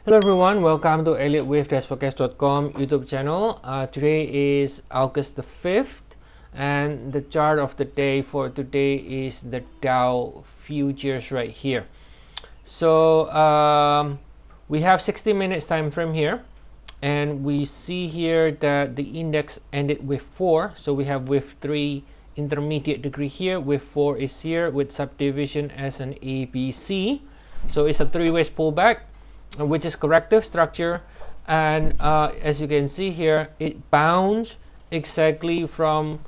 Hello everyone, welcome to Elliottwave-forecast.com YouTube channel. Today is August the 5th and the chart of the day for today is the Dow futures right here. So we have 60 minutes time frame here, and we see here that the index ended with 4. So we have with 3 intermediate degree here, with 4 is here, with subdivision as an ABC. So it's a 3-ways pullback, which is corrective structure, and as you can see here, it bounced exactly from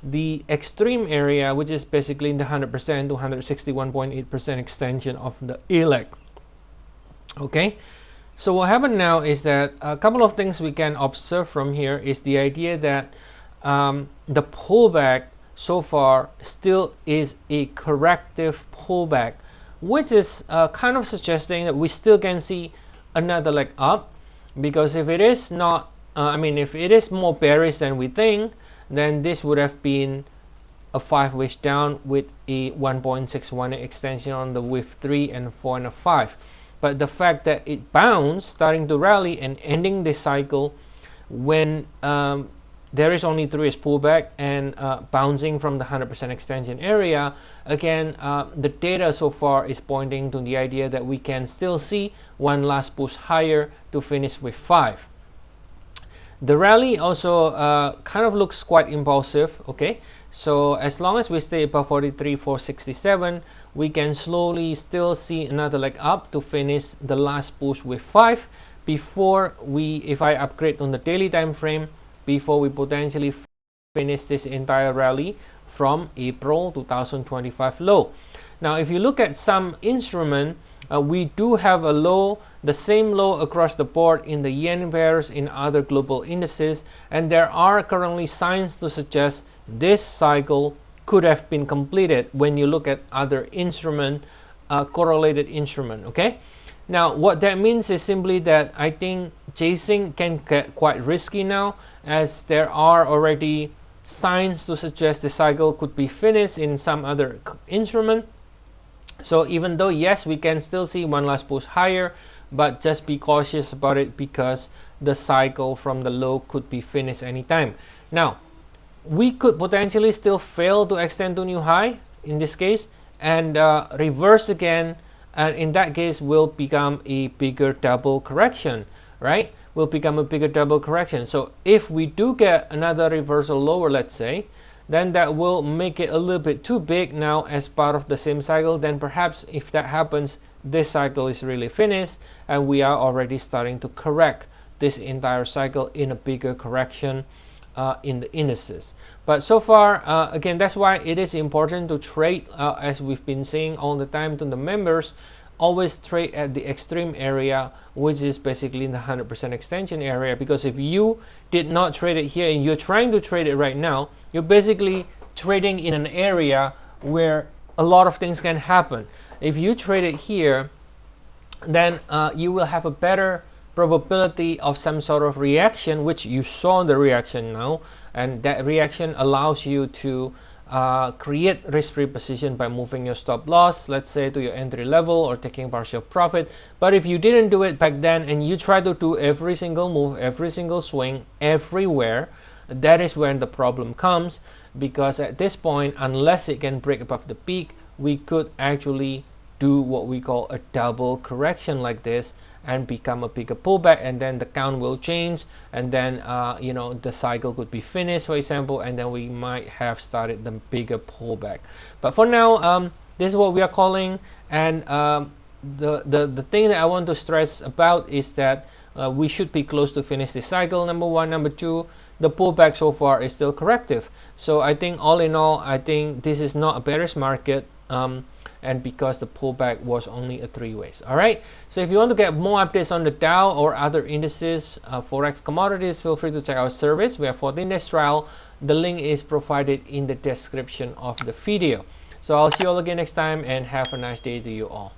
the extreme area, which is basically in the 100% to 161.8% extension of the ELEC. Okay, so what happened now is that a couple of things we can observe from here is the idea that the pullback so far still is a corrective pullback, which is kind of suggesting that we still can see another leg up, because if it is not if it is more bearish than we think, then this would have been a 5-ways down with a 1.61 extension on the with 3 and 4 and a 5. But the fact that it bounced, starting to rally and ending this cycle when there is only 3 ways pullback and bouncing from the 100% extension area, again the data so far is pointing to the idea that we can still see one last push higher to finish with 5. The rally also kind of looks quite impulsive. Okay, so as long as we stay above 43,467, we can slowly still see another leg up to finish the last push with 5 before we, if I upgrade on the daily time frame, before we potentially finish this entire rally from April 2025 low. Now if you look at some instrument, we do have a low, the same low across the board in the yen pairs, in other global indices, and there are currently signs to suggest this cycle could have been completed when you look at other instrument, correlated instrument. Okay, now what that means is simply that I think chasing can get quite risky now, as there are already signs to suggest the cycle could be finished in some other instrument. So even though yes, we can still see one last push higher, but just be cautious about it, because the cycle from the low could be finished anytime. Now we could potentially still fail to extend to new high in this case and reverse again, and in that case will become a bigger double correction, right? Will become a bigger double correction. So if we do get another reversal lower, let's say, then that will make it a little bit too big now as part of the same cycle. Then perhaps if that happens, this cycle is really finished and we are already starting to correct this entire cycle in a bigger correction in the indices. But so far, again, that's why it is important to trade, as we've been saying all the time to the members, always trade at the extreme area, which is basically in the 100% extension area, because if you did not trade it here and you're trying to trade it right now, you're basically trading in an area where a lot of things can happen. If you trade it here, then you will have a better probability of some sort of reaction, which you saw the reaction now, and that reaction allows you to create risk-free position by moving your stop loss, let's say, to your entry level or taking partial profit. But if you didn't do it back then and you try to do every single move, every single swing, everywhere, that is when the problem comes, because at this point, unless it can break above the peak, we could actually do what we call a double correction like this and become a bigger pullback, and then the count will change, and then the cycle could be finished, for example, and then we might have started the bigger pullback. But for now, this is what we are calling, and the thing that I want to stress about is that we should be close to finish this cycle, number one. Number two, the pullback so far is still corrective. So I think all in all, I think this is not a bearish market, and because the pullback was only a 3-ways. All right, so if you want to get more updates on the Dow or other indices, Forex, commodities, feel free to check our service. We have 14-day trial. The link is provided in the description of the video. So I'll see you all again next time, and have a nice day to you all.